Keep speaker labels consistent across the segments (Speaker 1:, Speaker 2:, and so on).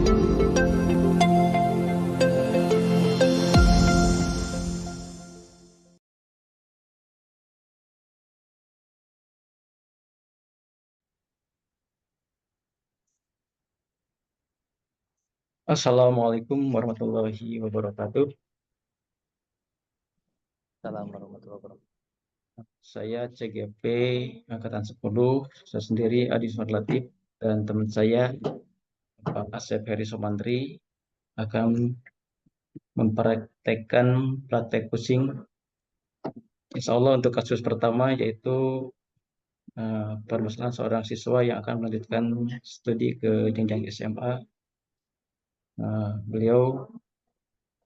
Speaker 1: Assalamualaikum warahmatullahi wabarakatuh.
Speaker 2: Assalamualaikum warahmatullahi wabarakatuh.
Speaker 1: Saya CGP Angkatan 10. Saya sendiri Adi Sumat Latif dan teman saya Pak Asep Heri Somantri akan mempraktekkan praktek pusing. Insya Allah untuk kasus pertama yaitu permasalahan seorang siswa yang akan melanjutkan studi ke jenjang SMA. Beliau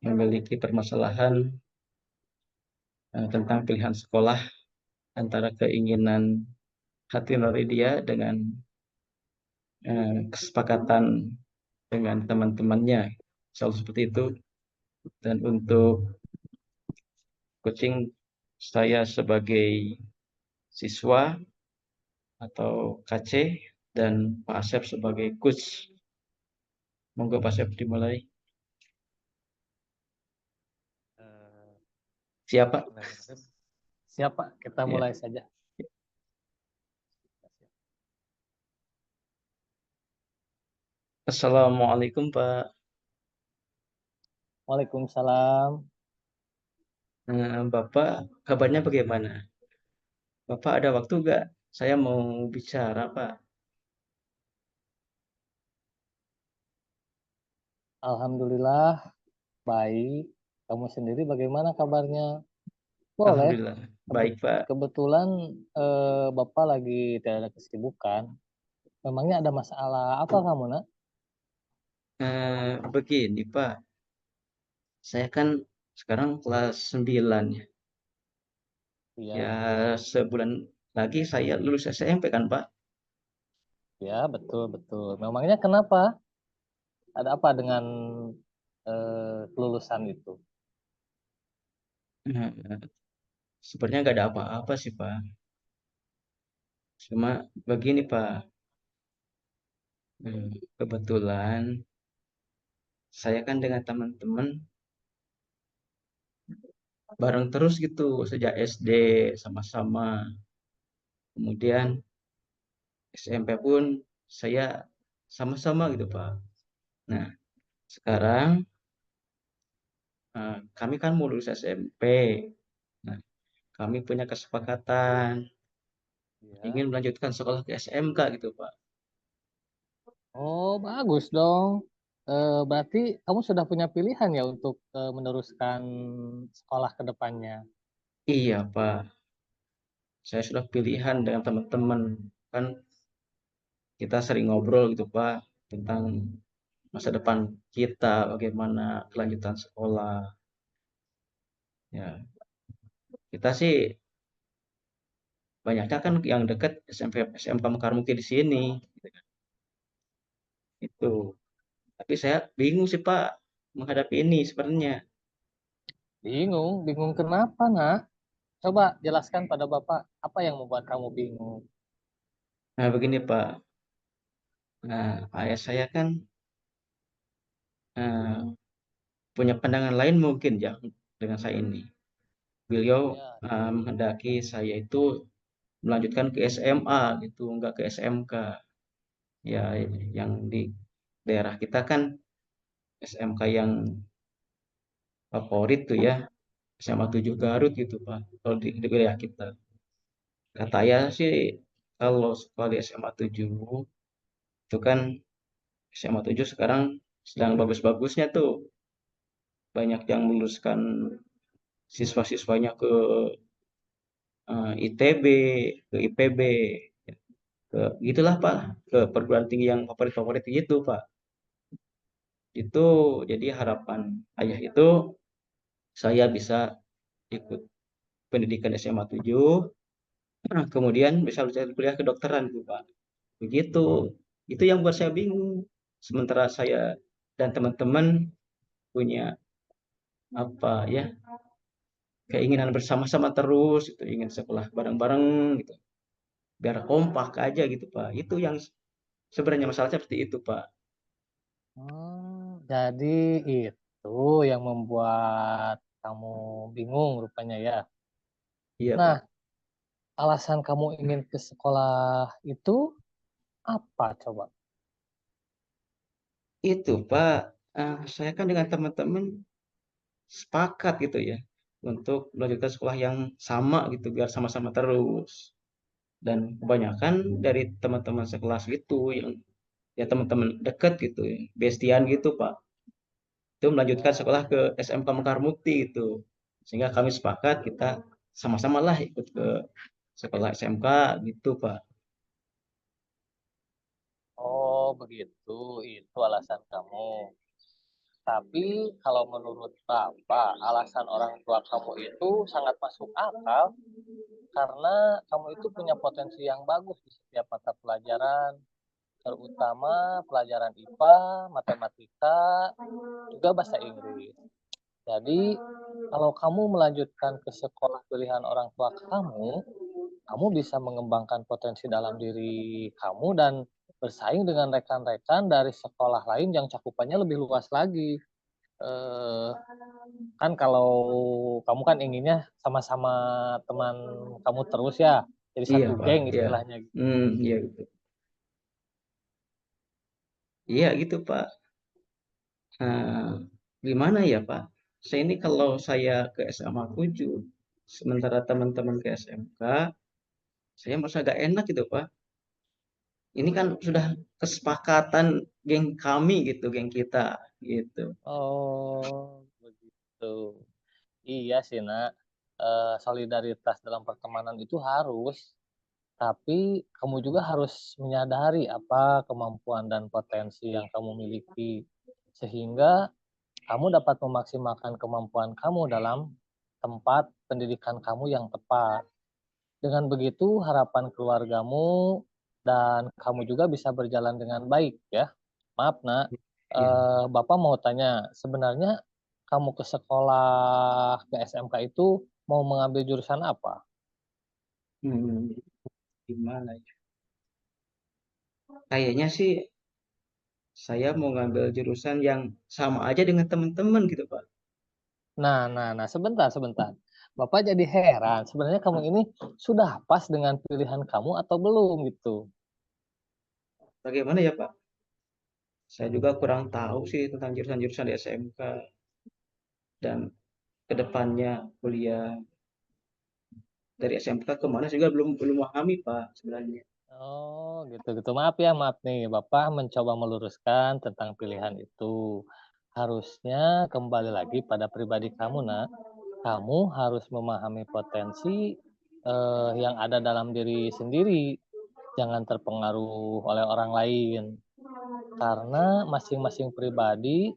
Speaker 1: memiliki permasalahan tentang pilihan sekolah antara keinginan hati nurani dia dengan kesepakatan dengan teman-temannya, selalu seperti itu. Dan untuk coaching saya sebagai siswa atau KC dan Pak Asep sebagai coach. Monggo Pak Asep dimulai. Siapa?
Speaker 2: Siapa? Kita
Speaker 1: Ya.
Speaker 2: mulai saja.
Speaker 1: Assalamualaikum Pak.
Speaker 2: Waalaikumsalam.
Speaker 1: Bapak kabarnya bagaimana? Bapak ada waktu nggak? Saya mau bicara Pak.
Speaker 2: Alhamdulillah baik. Kamu sendiri bagaimana kabarnya? Boleh.
Speaker 1: Alhamdulillah baik Pak.
Speaker 2: Kebetulan Bapak lagi tidak ada kesibukan. Memangnya ada masalah apa kamu, nak?
Speaker 1: Begini Pak, saya kan sekarang kelas 9 ya. Ya,
Speaker 2: Iya,
Speaker 1: sebulan lagi saya lulus SMP kan, Pak?
Speaker 2: ya betul betul. Memangnya kenapa? Ada apa dengan kelulusan itu?
Speaker 1: Nah, sebenarnya nggak ada apa-apa sih, Pak. Cuma begini, Pak. Kebetulan saya kan dengan teman-teman bareng terus gitu sejak SD sama-sama. Kemudian SMP pun saya sama-sama gitu, Pak. Nah, sekarang kami kan mau lulus SMP. Nah, kami punya kesepakatan
Speaker 2: Ya.
Speaker 1: ingin melanjutkan sekolah ke SMK gitu, Pak.
Speaker 2: Oh, bagus dong. Berarti kamu sudah punya pilihan ya untuk meneruskan sekolah ke depannya.
Speaker 1: Iya, Pak. Saya sudah pilihan dengan teman-teman. Kan kita sering ngobrol gitu, Pak, tentang masa depan kita, bagaimana kelanjutan sekolah. Ya, kita sih banyaknya kan yang dekat SMP, SMK Mekarmuki di sini. Gitu kan. Itu. Tapi saya bingung sih, Pak, menghadapi ini sebenarnya.
Speaker 2: Bingung, bingung kenapa, nak? Coba jelaskan pada Bapak apa yang membuat kamu bingung.
Speaker 1: Nah, begini, Pak. Nah, ayah saya kan eh, punya pandangan lain mungkin ya dengan saya ini. Beliau
Speaker 2: Ya,
Speaker 1: menghendaki saya itu melanjutkan ke SMA gitu, enggak ke SMK. Ya, yang di daerah kita kan SMK yang favorit tuh ya, SMA 7 Garut gitu, Pak. Kalau di wilayah kita. Kata ya sih, kalau sekolah di SMA 7, itu kan SMA 7 sekarang sedang bagus-bagusnya tuh. Banyak yang meluluskan siswa-siswanya ke ITB, ke IPB, ke gitulah Pak, ke perguruan tinggi yang favorit-favorit gitu Pak. Itu jadi harapan ayah itu saya bisa ikut pendidikan SMA 7, kemudian bisa lanjut kuliah kedokteran gitu Pak. Begitu. Itu yang buat saya bingung. Sementara saya dan teman-teman punya apa ya, keinginan bersama-sama terus itu ingin sekolah bareng-bareng gitu. Biar kompak aja gitu Pak. Itu yang sebenarnya masalahnya seperti itu Pak.
Speaker 2: Jadi itu yang membuat kamu bingung rupanya ya.
Speaker 1: Iya,
Speaker 2: Nah,
Speaker 1: Pak.
Speaker 2: alasan kamu ingin ke sekolah itu apa coba?
Speaker 1: Itu, Pak, saya kan dengan teman-teman sepakat gitu ya untuk melanjutkan sekolah yang sama gitu biar sama-sama terus. Dan kebanyakan dari teman-teman sekelas itu yang ya teman-teman deket gitu ya, bestian gitu, Pak. Itu melanjutkan sekolah ke
Speaker 2: Oh,
Speaker 1: SMK Mekar Mukti itu. Sehingga kami sepakat kita sama-sama lah ikut ke sekolah SMK gitu, Pak.
Speaker 2: oh begitu, itu alasan kamu. Tapi kalau menurut Bapak, alasan orang tua kamu itu sangat masuk akal karena kamu itu punya potensi yang bagus di setiap mata pelajaran, terutama pelajaran IPA, matematika, juga bahasa Inggris. Jadi, kalau kamu melanjutkan ke sekolah pilihan orang tua kamu bisa mengembangkan potensi dalam diri kamu dan bersaing dengan rekan-rekan dari sekolah lain yang cakupannya lebih luas lagi. Eh, Kan kalau kamu kan inginnya sama-sama teman kamu terus ya, jadi
Speaker 1: Iya,
Speaker 2: satu
Speaker 1: Pak.
Speaker 2: geng
Speaker 1: Iya.
Speaker 2: istilahnya.
Speaker 1: Iya gitu. Iya gitu, Pak. Nah, gimana ya, Pak? Saya ini kalau saya ke SMA 7, sementara teman-teman ke SMK, saya merasa agak enak gitu, Pak. Ini kan sudah kesepakatan geng kami gitu, geng kita gitu.
Speaker 2: Oh, begitu. Iya sih, Nak. Solidaritas dalam pertemanan itu harus, tapi kamu juga harus menyadari apa kemampuan dan potensi yang kamu miliki, sehingga kamu dapat memaksimalkan kemampuan kamu dalam tempat pendidikan kamu yang tepat. Dengan begitu, harapan keluargamu dan kamu juga bisa berjalan dengan baik ya. Maaf, Nak.
Speaker 1: Iya.
Speaker 2: Bapak mau tanya, sebenarnya kamu ke sekolah ke SMK itu mau mengambil jurusan apa?
Speaker 1: Hmm, gimana ya? Kayaknya sih saya mau ngambil jurusan yang sama aja dengan teman-teman gitu, Pak.
Speaker 2: Nah, sebentar, sebentar. Bapak jadi heran, sebenarnya kamu ini sudah pas dengan pilihan kamu atau belum gitu.
Speaker 1: Bagaimana ya, Pak? Saya juga kurang tahu sih tentang jurusan-jurusan di SMK dan kedepannya kuliah dari SMK kemana juga belum belum pahami, Pak, sebenarnya.
Speaker 2: Oh, gitu-gitu. Maaf ya, maaf nih. Bapak mencoba meluruskan tentang pilihan itu. Harusnya kembali lagi pada pribadi kamu, nak. Kamu harus memahami potensi yang ada dalam diri sendiri. Jangan terpengaruh oleh orang lain. Karena masing-masing pribadi,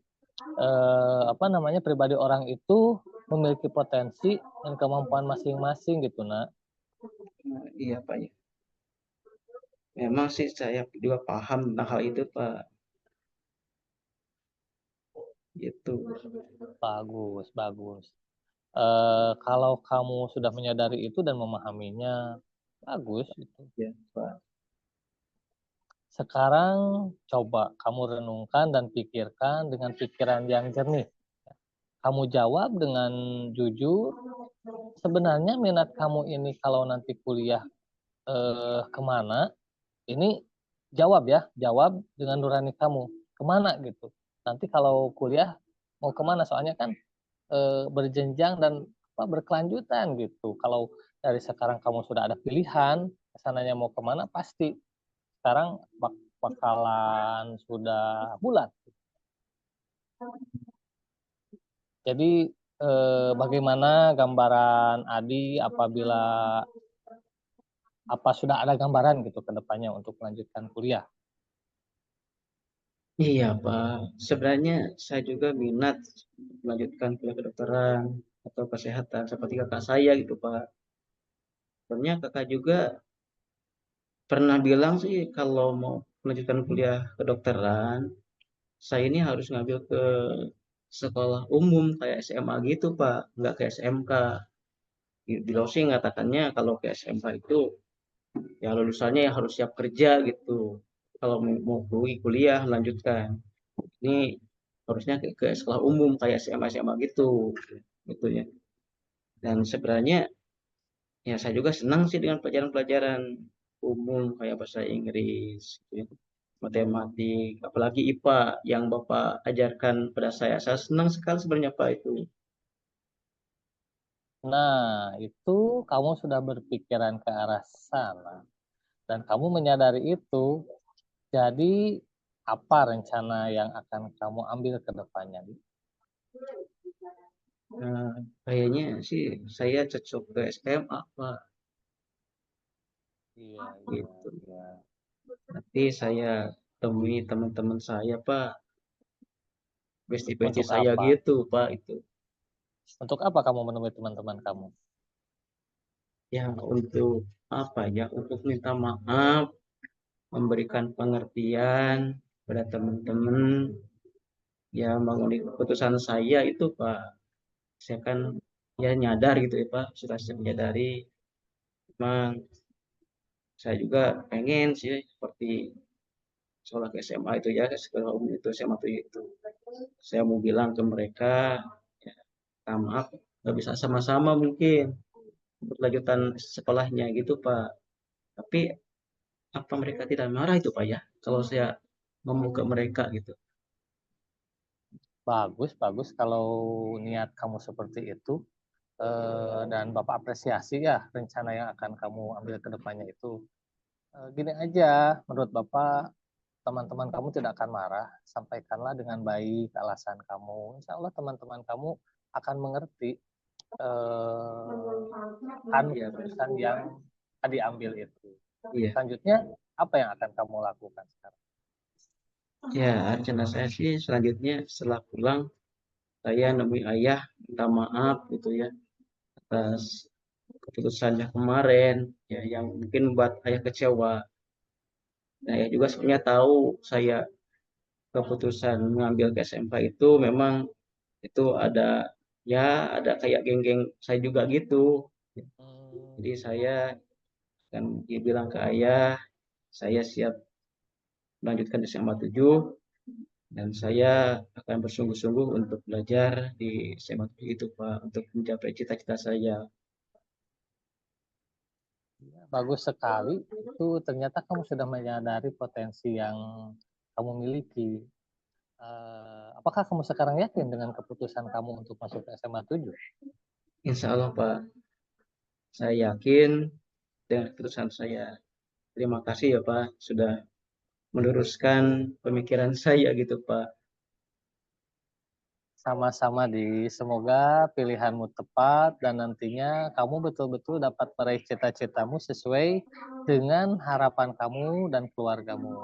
Speaker 2: apa namanya, pribadi orang itu memiliki potensi dan kemampuan masing-masing gitu, nak.
Speaker 1: Nah, iya, Pak, ya. Memang sih saya juga paham tentang hal itu, Pak. Gitu.
Speaker 2: Bagus, bagus. Kalau kamu sudah menyadari itu dan memahaminya, bagus itu.
Speaker 1: Ya, Pak.
Speaker 2: Sekarang coba kamu renungkan dan pikirkan dengan pikiran yang jernih. Kamu jawab dengan jujur, sebenarnya minat kamu ini kalau nanti kuliah kemana? Ini jawab ya, jawab dengan nurani kamu. Kemana gitu. Nanti kalau kuliah mau kemana? Soalnya kan berjenjang dan berkelanjutan gitu. Kalau dari sekarang kamu sudah ada pilihan, kesananya mau kemana pasti sekarang bakalan sudah bulat. Jadi bagaimana gambaran Adi apabila apa sudah ada gambaran gitu ke depannya untuk melanjutkan kuliah?
Speaker 1: Iya, Pak. Sebenarnya saya juga minat melanjutkan kuliah kedokteran atau kesehatan seperti kakak saya gitu, Pak. Sebenarnya kakak juga pernah bilang sih kalau mau melanjutkan kuliah kedokteran, saya ini harus ngambil ke sekolah umum kayak SMA gitu, Pak, nggak ke SMK. Di Losi ngatakannya kalau ke SMK itu ya lulusannya ya harus siap kerja gitu. Kalau mau kuliah lanjutkan. Ini harusnya ke sekolah umum kayak SMA-SMA gitu, gitu ya. Dan sebenarnya ya saya juga senang sih dengan pelajaran-pelajaran umum kayak bahasa Inggris, gitu ya, matematik, apalagi IPA yang Bapak ajarkan pada saya. Saya senang sekali sebenarnya Pak itu.
Speaker 2: Nah, itu kamu sudah berpikiran ke arah sana dan kamu menyadari itu. Jadi, apa rencana yang akan kamu ambil ke depannya?
Speaker 1: Nah, kayaknya sih saya cocok ke SMA Pak,
Speaker 2: Iya, iya,
Speaker 1: gitu.
Speaker 2: iya.
Speaker 1: Nanti saya temui teman-teman saya Pak, bestie-bestie
Speaker 2: Untuk
Speaker 1: saya
Speaker 2: apa?
Speaker 1: gitu Pak itu.
Speaker 2: Untuk apa kamu menemui teman-teman kamu?
Speaker 1: Ya untuk apa ya? Untuk minta maaf, memberikan pengertian pada teman-teman yang mengundi keputusan saya itu Pak. Saya kan ya nyadar gitu ya Pak, sudah saya menyadari memang saya juga pengen sih seperti sekolah ke SMA itu ya, sekolah umum itu SMA itu. Saya mau bilang ke mereka, ya, minta maaf, nggak bisa sama-sama mungkin untuk lanjutan sekolahnya gitu Pak. Tapi apa mereka tidak marah itu Pak ya? Kalau saya ngomong ke mereka gitu.
Speaker 2: Bagus, bagus kalau niat kamu seperti itu. Dan Bapak apresiasi ya rencana yang akan kamu ambil ke depannya itu. Gini aja, menurut Bapak, teman-teman kamu tidak akan marah. Sampaikanlah dengan baik alasan kamu. Insya Allah teman-teman kamu akan mengerti kan
Speaker 1: Iya,
Speaker 2: keputusan yang tadi ambil itu.
Speaker 1: iya.
Speaker 2: Selanjutnya, apa yang akan kamu lakukan sekarang?
Speaker 1: Ya, rencana saya sih selanjutnya setelah pulang saya nemui ayah minta maaf gitu ya atas keputusannya kemarin ya yang mungkin membuat ayah kecewa. Nah, ya juga sebenarnya tahu saya keputusan mengambil ke SMK itu memang itu ada ya ada kayak geng-geng saya juga gitu.
Speaker 2: Hmm,
Speaker 1: Jadi saya akan bilang ke ayah, saya siap melanjutkan di SMA 7 dan saya akan bersungguh-sungguh untuk belajar di SMA 7 itu Pak untuk mencapai cita-cita saya.
Speaker 2: bagus sekali. Itu ternyata kamu sudah menyadari potensi yang kamu miliki. Apakah kamu sekarang yakin dengan keputusan kamu untuk masuk ke SMA 7?
Speaker 1: Insya Allah Pak, saya yakin dengan keputusan saya. Terima kasih ya Pak sudah meluruskan pemikiran saya gitu Pak.
Speaker 2: Sama-sama di semoga pilihanmu tepat dan nantinya kamu betul-betul dapat meraih cita-citamu sesuai dengan harapan kamu dan keluargamu.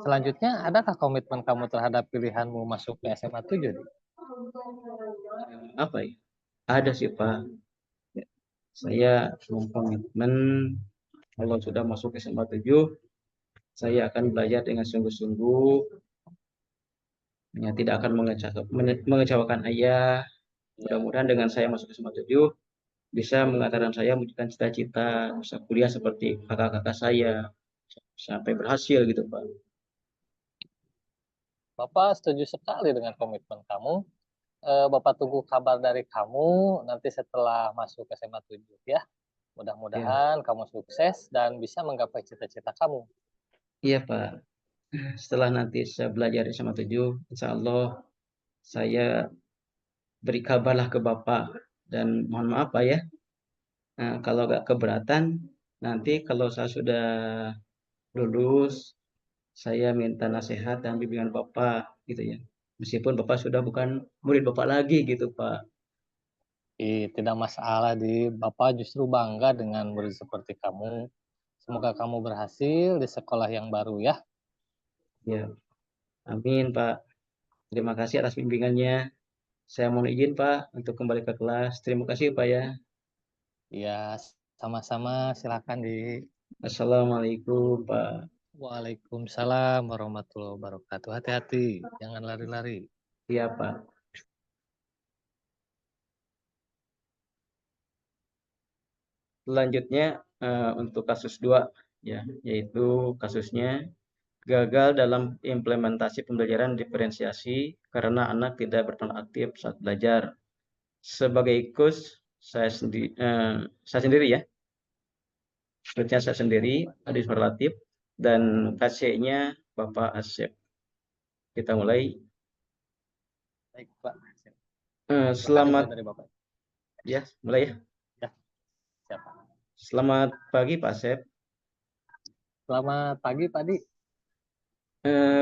Speaker 2: Selanjutnya, adakah komitmen kamu terhadap pilihanmu masuk ke SMA 7?
Speaker 1: Apa ya? Ada sih Pak. Saya berkomitmen kalau sudah masuk SMA 7, saya akan belajar dengan sungguh-sungguh, ya, tidak akan mengecewakan ayah.
Speaker 2: Ya.
Speaker 1: Mudah-mudahan dengan saya masuk SMA 7 bisa mengantarkan saya mewujudkan cita-cita, bisa kuliah seperti kakak-kakak saya, sampai berhasil gitu Pak.
Speaker 2: Bapak setuju sekali dengan komitmen kamu. Bapak tunggu kabar dari kamu nanti setelah masuk SMA 7 ya.
Speaker 1: Ya,
Speaker 2: Mudah-mudahan kamu sukses dan bisa menggapai cita-cita kamu.
Speaker 1: iya Pak. Setelah nanti saya belajar di SMA 7, insya Allah saya beri kabarlah ke Bapak. Dan mohon maaf Pak ya, nah, kalau nggak keberatan, nanti kalau saya sudah lulus, saya minta nasihat dan bimbingan Bapak gitu ya. Meskipun Bapak sudah bukan murid Bapak lagi gitu Pak.
Speaker 2: Tidak masalah di Bapak justru bangga dengan murid seperti kamu. Semoga kamu berhasil di sekolah yang baru ya.
Speaker 1: Ya, amin Pak. Terima kasih atas bimbingannya. Saya mohon izin Pak untuk kembali ke kelas. Terima kasih Pak ya.
Speaker 2: Ya, sama-sama silakan di
Speaker 1: Assalamualaikum Pak.
Speaker 2: Waalaikumsalam warahmatullahi wabarakatuh. Hati-hati, jangan lari-lari.
Speaker 1: Iya Pak. Selanjutnya untuk kasus 2 ya, yaitu kasusnya gagal dalam implementasi pembelajaran diferensiasi karena anak tidak berperan aktif saat belajar. Sebagai coach, saya sendiri ya, coachnya saya sendiri,
Speaker 2: Baik, Pak.
Speaker 1: Adi Superlatif, dan KC-nya Bapak Asep. Kita mulai.
Speaker 2: Baik, Pak. Silakan
Speaker 1: Selamat,
Speaker 2: dimulai dari Bapak.
Speaker 1: ya, mulai ya.
Speaker 2: Ya, siapa?
Speaker 1: Selamat pagi Pak Asep.
Speaker 2: Selamat pagi, Pak Di.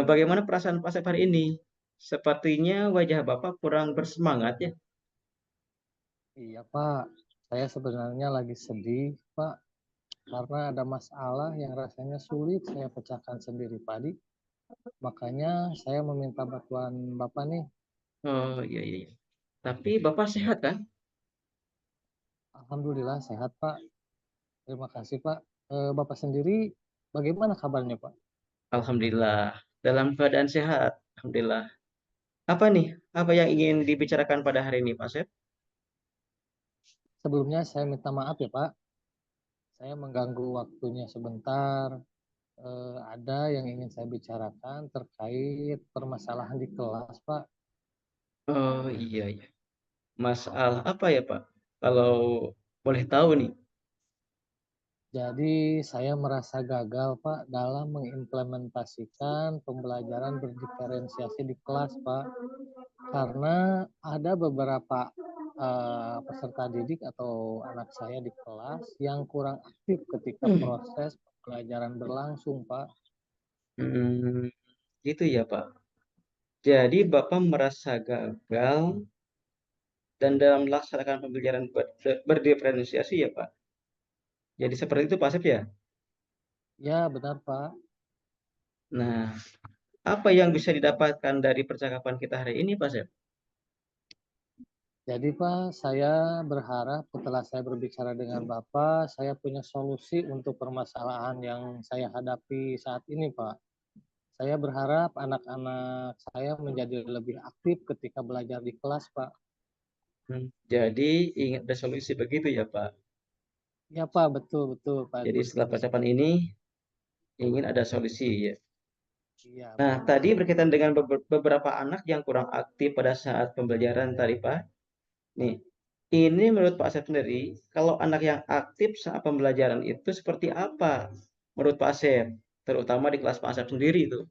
Speaker 1: Bagaimana perasaan Pak Asep hari ini? Sepertinya wajah Bapak kurang bersemangat ya.
Speaker 2: Iya, Pak. Saya sebenarnya lagi sedih, Pak, karena ada masalah yang rasanya sulit saya pecahkan sendiri, Pak Di. Makanya saya meminta bantuan Bapak nih.
Speaker 1: Oh iya iya, iya. Tapi Bapak sehat kan?
Speaker 2: Alhamdulillah sehat, Pak. Terima kasih, Pak. Bapak sendiri bagaimana kabarnya, Pak?
Speaker 1: Alhamdulillah. Dalam keadaan sehat. Alhamdulillah. Apa nih? Apa yang ingin dibicarakan pada hari ini, Pak Sep?
Speaker 2: Sebelumnya saya minta maaf ya, Pak. Saya mengganggu waktunya sebentar. Ada yang ingin saya bicarakan terkait permasalahan di kelas, Pak.
Speaker 1: Oh iya iya. Masalah apa ya, Pak? Kalau boleh tahu nih.
Speaker 2: Jadi saya merasa gagal, Pak, dalam mengimplementasikan pembelajaran berdiferensiasi di kelas, Pak. Karena ada beberapa peserta didik atau anak saya di kelas yang kurang aktif ketika proses pembelajaran berlangsung, Pak.
Speaker 1: Hmm, gitu ya, Pak. Jadi Bapak merasa gagal dan dalam melaksanakan pembelajaran berdiferensiasi ya, Pak. Jadi seperti itu, Pak Sep ya.
Speaker 2: Ya, benar, Pak.
Speaker 1: Nah, apa yang bisa didapatkan dari percakapan kita hari ini, Pak Sep?
Speaker 2: Jadi Pak, saya berharap setelah saya berbicara dengan Bapak, saya punya solusi untuk permasalahan yang saya hadapi saat ini, Pak. Saya berharap anak-anak saya menjadi lebih aktif ketika belajar di kelas, Pak.
Speaker 1: Jadi ingat ada solusi begitu ya, Pak.
Speaker 2: Ya, Pak, betul betul, Pak.
Speaker 1: Jadi setelah percakapan ini ingin ada solusi ya.
Speaker 2: Iya,
Speaker 1: Nah,
Speaker 2: betul.
Speaker 1: tadi berkaitan dengan beberapa anak yang kurang aktif pada saat pembelajaran tadi, Pak. Nih, ini menurut Pak Asep sendiri, kalau anak yang aktif saat pembelajaran itu seperti apa menurut Pak Asep? Terutama di kelas Pak Asep sendiri itu.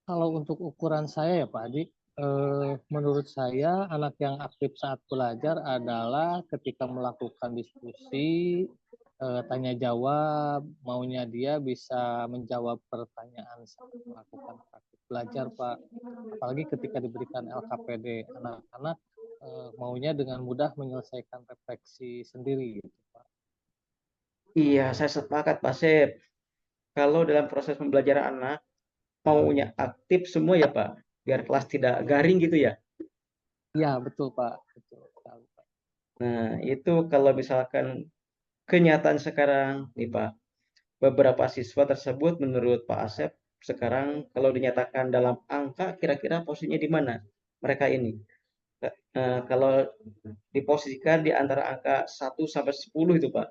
Speaker 2: Kalau untuk ukuran saya ya Pak Adi, menurut saya anak yang aktif saat belajar adalah ketika melakukan diskusi, tanya jawab, maunya dia bisa menjawab pertanyaan saat melakukan praktik belajar Pak. Apalagi ketika diberikan LKPD, anak-anak maunya dengan mudah menyelesaikan refleksi sendiri gitu Pak.
Speaker 1: Iya, saya sepakat Pak Asep. Kalau dalam proses pembelajaran anak maunya aktif semua ya, Pak. Biar kelas tidak garing gitu ya.
Speaker 2: Iya betul Pak, betul sekali Pak.
Speaker 1: Nah, itu kalau misalkan kenyataan sekarang nih Pak, beberapa siswa tersebut menurut Pak Asep sekarang kalau dinyatakan dalam angka kira-kira posisinya di mana mereka ini? Kalau diposisikan di antara angka 1 sampai 10 itu Pak,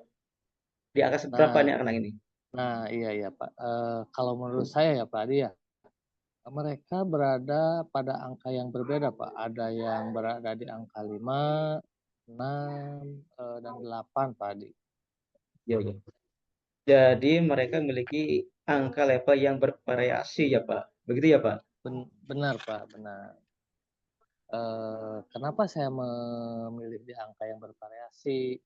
Speaker 1: di angka seberapa
Speaker 2: Nah,
Speaker 1: nih anak ini?
Speaker 2: iya iya Pak. Kalau menurut saya ya Pak Adi ya, mereka berada pada angka yang berbeda Pak. Ada yang berada di angka 5, 6, dan 8 Pak Adi.
Speaker 1: Ya, ya. Jadi mereka memiliki angka level yang bervariasi ya Pak. Begitu ya Pak?
Speaker 2: Benar Pak, benar. Kenapa saya memilih di angka yang bervariasi?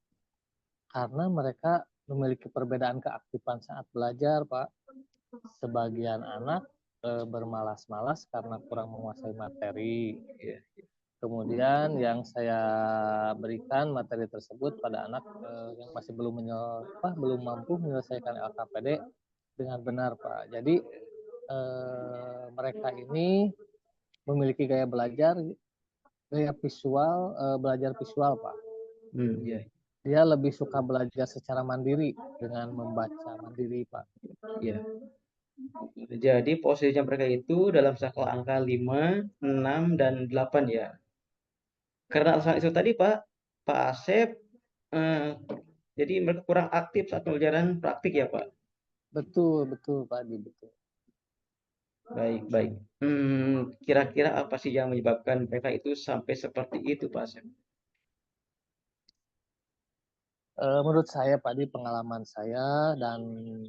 Speaker 2: Karena mereka memiliki perbedaan keaktifan saat belajar Pak. Sebagian anak bermalas-malas karena kurang menguasai materi.
Speaker 1: Ya.
Speaker 2: Kemudian yang saya berikan materi tersebut pada anak yang masih belum mampu menyelesaikan LKPD dengan benar, Pak. Jadi mereka ini memiliki gaya visual, belajar visual, Pak.
Speaker 1: Ya.
Speaker 2: Dia lebih suka belajar secara mandiri dengan membaca mandiri, Pak.
Speaker 1: Ya. Jadi posisinya mereka itu dalam skala angka 5, 6, dan 8 ya. Karena alasan itu tadi Pak, Pak Asep, eh, jadi mereka kurang aktif saat pembelajaran praktik ya Pak.
Speaker 2: Betul, betul, Pak Di, betul.
Speaker 1: baik, baik. Kira-kira apa sih yang menyebabkan mereka itu sampai seperti itu, Pak Asep?
Speaker 2: Menurut saya, Pak, di pengalaman saya dan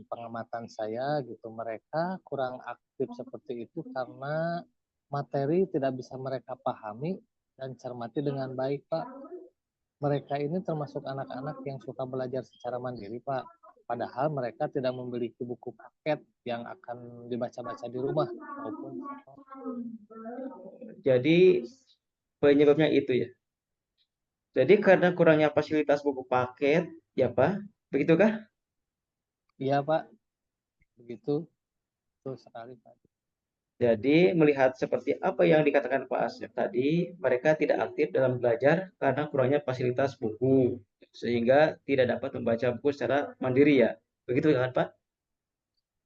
Speaker 2: pengamatan saya gitu, mereka kurang aktif seperti itu karena materi tidak bisa mereka pahami dan cermati dengan baik, Pak. Mereka ini termasuk anak-anak yang suka belajar secara mandiri, Pak. Padahal mereka tidak memiliki buku paket yang akan dibaca-baca di rumah maupun di sekolah.
Speaker 1: Jadi penyebabnya itu ya. Jadi karena kurangnya fasilitas buku paket, ya Pak, begitukah?
Speaker 2: Iya, Pak, begitu. Betul sekali, Pak.
Speaker 1: Jadi melihat seperti apa yang dikatakan Pak Asep tadi, mereka tidak aktif dalam belajar karena kurangnya fasilitas buku, sehingga tidak dapat membaca buku secara mandiri ya. Begitu kan Pak?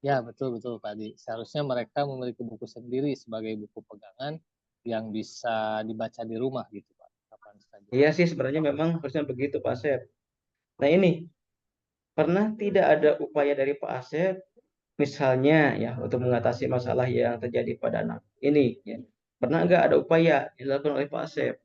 Speaker 2: Ya, betul betul Pak Adi. Seharusnya mereka memiliki buku sendiri sebagai buku pegangan yang bisa dibaca di rumah gitu Pak, kapan saja.
Speaker 1: Iya sih sebenarnya memang harusnya begitu Pak Asep. Nah ini, pernah tidak ada upaya dari Pak Asep misalnya ya untuk mengatasi masalah yang terjadi pada anak ini ya. Pernah nggak ada upaya yang dilakukan oleh Pak Asep?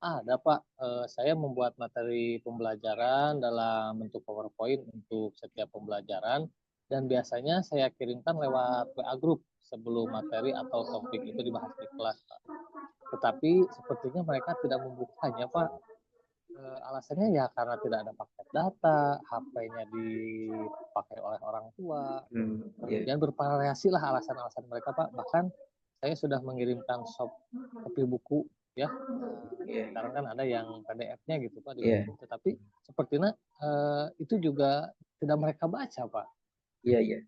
Speaker 2: Ada Pak, saya membuat materi pembelajaran dalam bentuk PowerPoint untuk setiap pembelajaran dan biasanya saya kirimkan lewat WA Group sebelum materi atau topik itu dibahas di kelas Pak. Tetapi sepertinya mereka tidak membukanya Pak. Alasannya ya karena tidak ada paket data, HP-nya dipakai oleh orang tua,
Speaker 1: Ya,
Speaker 2: kemudian bervariasi lah alasan-alasan mereka Pak. Bahkan saya sudah mengirimkan soft copy buku ya.
Speaker 1: ya,
Speaker 2: Sekarang kan ada yang PDF-nya gitu Pak di
Speaker 1: ya,
Speaker 2: buku, tetapi sepertinya itu juga tidak mereka baca Pak.
Speaker 1: iya, iya.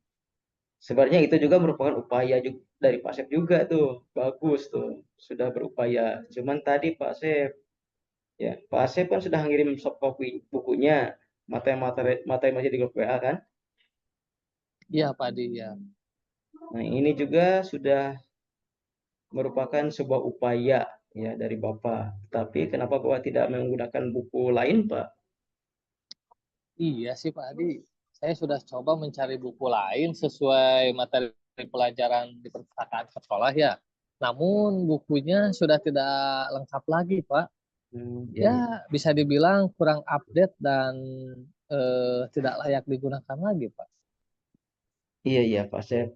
Speaker 1: Sebenarnya itu juga merupakan upaya dari Pak Asep juga tuh. Bagus tuh, sudah berupaya. Cuman tadi Pak Asep, ya Pak Asep kan sudah ngirim soft copy bukunya, materi masih di grup WA kan.
Speaker 2: Iya Pak Di ya.
Speaker 1: Nah ini juga sudah merupakan sebuah upaya ya dari Bapak. Tapi kenapa Bapak tidak menggunakan buku lain Pak?
Speaker 2: Iya sih Pak Adi. Saya sudah coba mencari buku lain sesuai materi pelajaran di perpustakaan sekolah ya. Namun bukunya sudah tidak lengkap lagi Pak.
Speaker 1: Ya,
Speaker 2: Ya
Speaker 1: ya.
Speaker 2: bisa dibilang kurang update dan tidak layak digunakan lagi Pak.
Speaker 1: Iya, iya Pak Asep.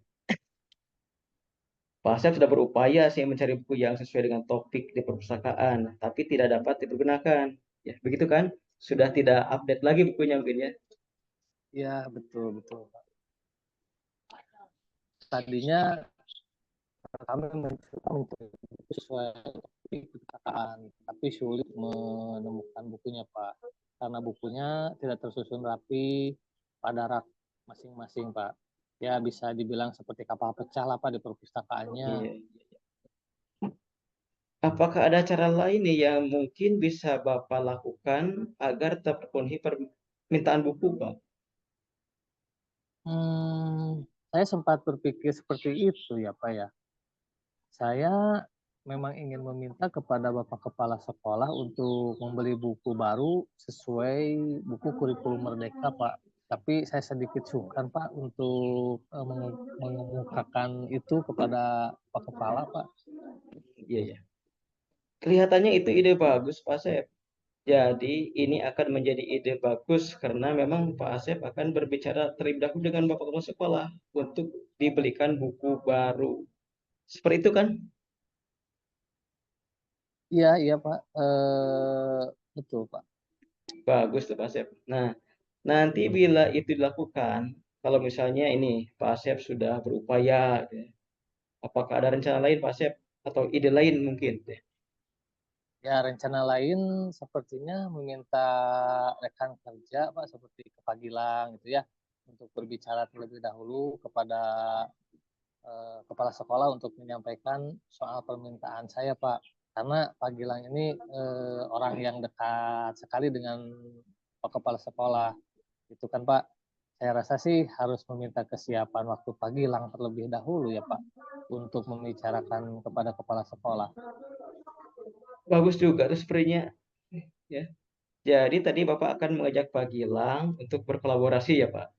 Speaker 1: Pak Asep sudah berupaya sih mencari buku yang sesuai dengan topik di perpustakaan, tapi tidak dapat dipergunakan. Ya, begitu kan? Sudah tidak update lagi bukunya mungkin ya.
Speaker 2: Ya betul betul Pak. Tadinya kami mencoba mencari buku sesuai topik perpustakaan, tapi sulit menemukan bukunya Pak. Karena bukunya tidak tersusun rapi pada rak masing-masing Pak. Ya bisa dibilang seperti kapal pecah lah Pak di perpustakaannya.
Speaker 1: Iya. Apakah ada cara lain nih yang mungkin bisa Bapak lakukan agar terpenuhi permintaan buku, Pak?
Speaker 2: Saya sempat berpikir seperti itu ya Pak ya. Saya memang ingin meminta kepada Bapak Kepala Sekolah untuk membeli buku baru sesuai buku kurikulum Merdeka, Pak. Tapi saya sedikit sungkan, Pak, untuk mengemukakan itu kepada Pak Kepala, Pak.
Speaker 1: Iya, ya. Kelihatannya itu ide bagus, Pak Asep. Jadi ini akan menjadi ide bagus karena memang Pak Asep akan berbicara terlebih dahulu dengan Bapak Kepala Sekolah untuk dibelikan buku baru. Seperti itu kan?
Speaker 2: Iya, iya, Pak. Betul, Pak.
Speaker 1: Bagus tuh Pak Asep. Nah, nanti bila itu dilakukan, kalau misalnya ini Pak Asep sudah berupaya, gitu ya, apakah ada rencana lain Pak Asep atau ide lain mungkin?
Speaker 2: Ya, rencana lain sepertinya meminta rekan kerja, Pak, seperti ke Pagilang gitu ya, untuk berbicara terlebih dahulu kepada kepala sekolah untuk menyampaikan soal permintaan saya, Pak. Karena Pak Gilang ini orang yang dekat sekali dengan Pak Kepala Sekolah. Itu kan, Pak. Saya rasa sih harus meminta kesiapan waktu Pak Gilang terlebih dahulu ya, Pak, untuk membicarakan kepada kepala sekolah.
Speaker 1: Bagus juga tuh sepertinya. Ya. Jadi tadi Bapak akan mengajak Pak Gilang untuk berkolaborasi ya Pak.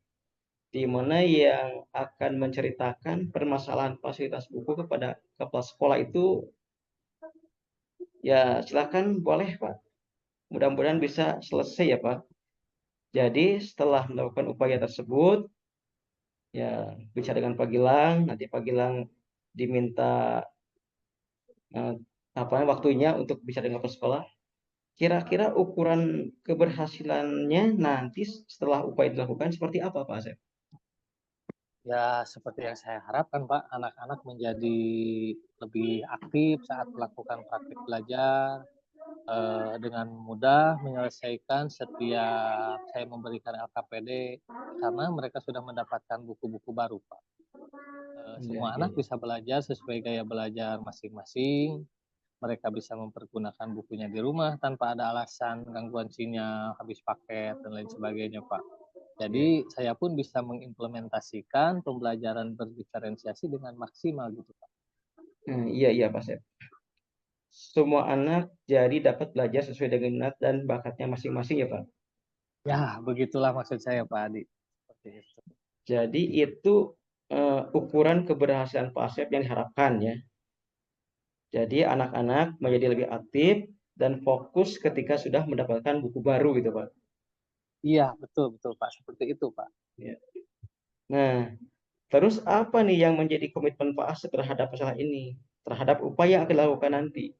Speaker 1: di mana yang akan menceritakan permasalahan fasilitas buku kepada kepala sekolah itu, ya silakan boleh Pak. Mudah-mudahan bisa selesai ya Pak. Jadi setelah melakukan upaya tersebut, ya bicara dengan Pak Gilang, nanti Pak Gilang diminta eh, waktunya untuk bicara dengan kepala sekolah. Kira-kira ukuran keberhasilannya nanti setelah upaya dilakukan seperti apa Pak Asep?
Speaker 2: Ya, seperti yang saya harapkan, Pak, anak-anak menjadi lebih aktif saat melakukan praktik belajar, dengan mudah menyelesaikan setiap saya memberikan LKPD, karena mereka sudah mendapatkan buku-buku baru, Pak.
Speaker 1: Iya,
Speaker 2: Semua
Speaker 1: iya,
Speaker 2: anak bisa belajar sesuai gaya belajar masing-masing. Mereka bisa mempergunakan bukunya di rumah tanpa ada alasan gangguan sinyal, habis paket, dan lain sebagainya, Pak.
Speaker 1: iya.
Speaker 2: Jadi saya pun bisa mengimplementasikan pembelajaran berdiferensiasi dengan maksimal gitu, Pak.
Speaker 1: Iya, iya Pak Asep. Semua anak jadi dapat belajar sesuai dengan minat dan bakatnya masing-masing ya Pak.
Speaker 2: Ya, begitulah maksud saya, Pak Adi. Seperti itu.
Speaker 1: Jadi itu ukuran keberhasilan Pak Asep yang diharapkan ya. Jadi anak-anak menjadi lebih aktif dan fokus ketika sudah mendapatkan buku baru gitu Pak.
Speaker 2: Iya, betul, betul, Pak. Seperti itu, Pak.
Speaker 1: Ya. Nah, terus apa nih yang menjadi komitmen Pak Asep terhadap masalah ini? Terhadap upaya yang akan dilakukan nanti?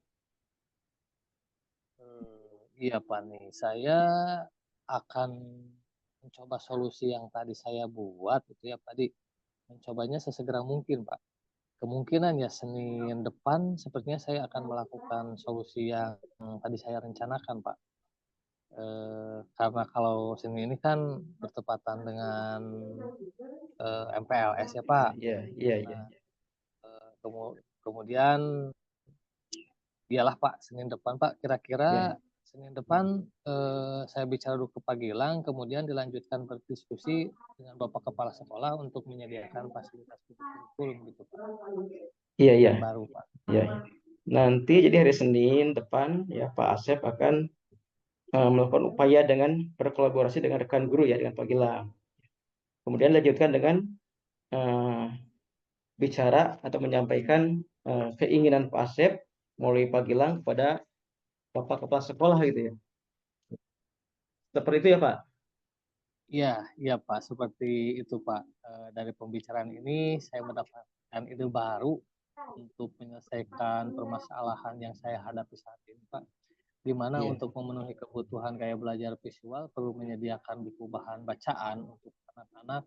Speaker 2: Iya, Pak, nih. Saya akan mencoba solusi yang tadi saya buat, gitu ya, Pak Adi. Mencobanya sesegera mungkin, Pak. Kemungkinan ya Senin depan sepertinya saya akan melakukan solusi yang tadi saya rencanakan, Pak. Karena kalau Senin ini kan bertepatan dengan MPLS ya, Pak.
Speaker 1: Iya, iya, iya.
Speaker 2: Nah, kemudian iyalah Pak, Senin depan Pak, kira-kira
Speaker 1: Ya.
Speaker 2: Senin depan saya bicara dulu ke Pak Gilang, kemudian dilanjutkan berdiskusi dengan Bapak Kepala Sekolah untuk menyediakan fasilitas kurikulum gitu Pak,
Speaker 1: Iya, iya.
Speaker 2: yang baru Pak.
Speaker 1: Iya, iya. Nanti jadi hari Senin depan ya Pak Asep akan melakukan upaya dengan berkolaborasi dengan rekan guru ya dengan Pak Gilang. Kemudian lanjutkan dengan eh, bicara atau menyampaikan keinginan Pak Asep melalui Pak Gilang kepada Bapak Kepala Sekolah gitu ya. Seperti itu ya Pak.
Speaker 2: Iya, iya Pak, seperti itu Pak. Dari pembicaraan ini saya mendapatkan ide baru untuk menyelesaikan permasalahan yang saya hadapi saat ini Pak. Di mana
Speaker 1: Iya,
Speaker 2: untuk memenuhi kebutuhan gaya belajar visual perlu menyediakan buku bahan bacaan untuk anak-anak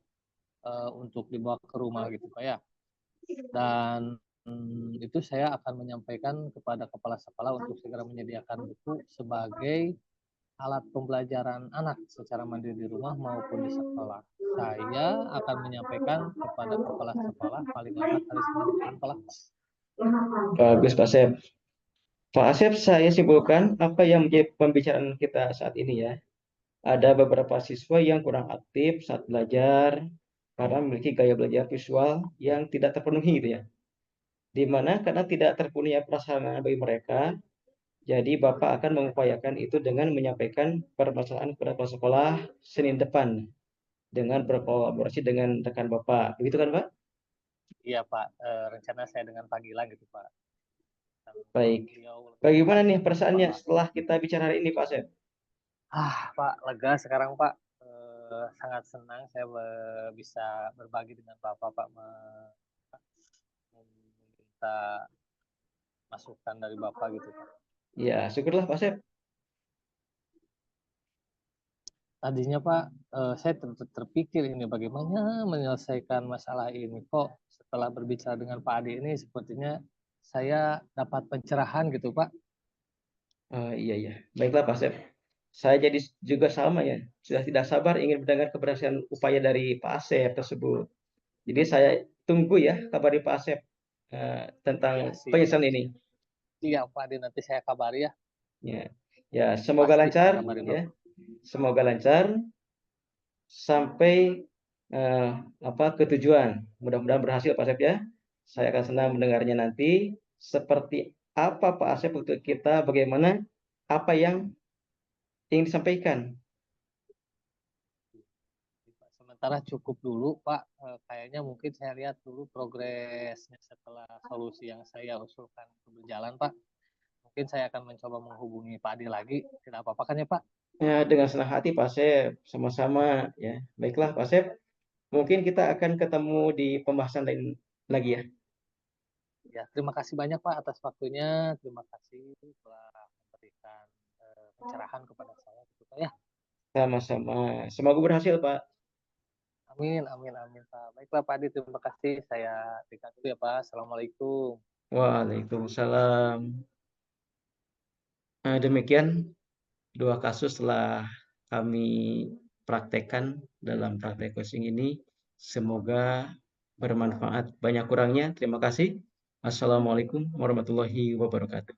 Speaker 2: untuk dibawa ke rumah gitu Pak ya. Dan itu saya akan menyampaikan kepada kepala sekolah untuk segera menyediakan buku sebagai alat pembelajaran anak secara mandiri di rumah maupun di sekolah. Saya akan menyampaikan kepada kepala sekolah paling lambat hari Senin depan Pak.
Speaker 1: bagus Pak Asep. Pak Asep, saya simpulkan apa yang menjadi pembicaraan kita saat ini ya. Ada beberapa siswa yang kurang aktif saat belajar karena memiliki gaya belajar visual yang tidak terpenuhi gitu ya. Di mana karena tidak terpenuhi prasarana bagi mereka, jadi Bapak akan mengupayakan itu dengan menyampaikan permasalahan kepada kepala sekolah Senin depan dengan berkolaborasi dengan rekan Bapak. Begitu kan, Pak?
Speaker 2: Iya Pak, rencana saya dengan Pak Gilang gitu Pak. Dan kalau
Speaker 1: Baik.
Speaker 2: beliau lebih
Speaker 1: Bagaimana nih
Speaker 2: aktif gitu
Speaker 1: perasaannya
Speaker 2: Pak.
Speaker 1: setelah kita bicara hari ini, Pak Sep?
Speaker 2: Pak, lega sekarang Pak. Sangat senang saya bisa berbagi dengan Bapak Pak, meminta masukan dari Bapak gitu Pak.
Speaker 1: Ya, syukurlah Pak Sep.
Speaker 2: Tadinya Pak, saya terpikir ini bagaimana menyelesaikan masalah ini. Kok setelah berbicara dengan Pak Adi ini sepertinya saya dapat pencerahan gitu Pak.
Speaker 1: Iya, iya. Baiklah Pak Sep. Saya jadi juga sama ya. Sudah tidak sabar ingin mendengar keberhasilan upaya dari Pak Asep tersebut. Jadi saya tunggu ya kabar dari Pak Asep tentang
Speaker 2: Ya siap,
Speaker 1: penyesalan ini.
Speaker 2: siap Pak Adi, nanti saya kabari ya.
Speaker 1: Ya, ya semoga
Speaker 2: Pasti saya
Speaker 1: lancar
Speaker 2: kabarin
Speaker 1: ya.
Speaker 2: Bapak.
Speaker 1: Semoga lancar sampai eh, ke tujuan. Mudah-mudahan berhasil Pak Asep ya. Saya akan senang mendengarnya nanti seperti apa Pak Asep untuk kita bagaimana apa yang ingin disampaikan.
Speaker 2: sementara cukup dulu, Pak. Kayaknya mungkin saya lihat dulu progresnya setelah solusi yang saya usulkan itu berjalan, Pak. Mungkin saya akan mencoba menghubungi Pak Adi lagi. Tidak apa-apa kan ya, Pak?
Speaker 1: Ya, dengan senang hati Pak Sep, sama-sama ya. Baiklah Pak Sep, mungkin kita akan ketemu di pembahasan lain lagi ya.
Speaker 2: Ya, terima kasih banyak Pak atas waktunya. Terima kasih telah memberikan pencerahan kepada saya, gitu, Pak ya.
Speaker 1: Sama-sama. Semoga berhasil Pak.
Speaker 2: Amin, amin, amin, Pak. Baiklah, Pak Adi, terima kasih. Saya tinggal dulu ya, Pak. Assalamualaikum.
Speaker 1: Waalaikumsalam. Nah, demikian dua kasus telah kami praktekkan dalam praktek coaching ini. Semoga bermanfaat. Banyak kurangnya. Terima kasih. Assalamualaikum warahmatullahi wabarakatuh.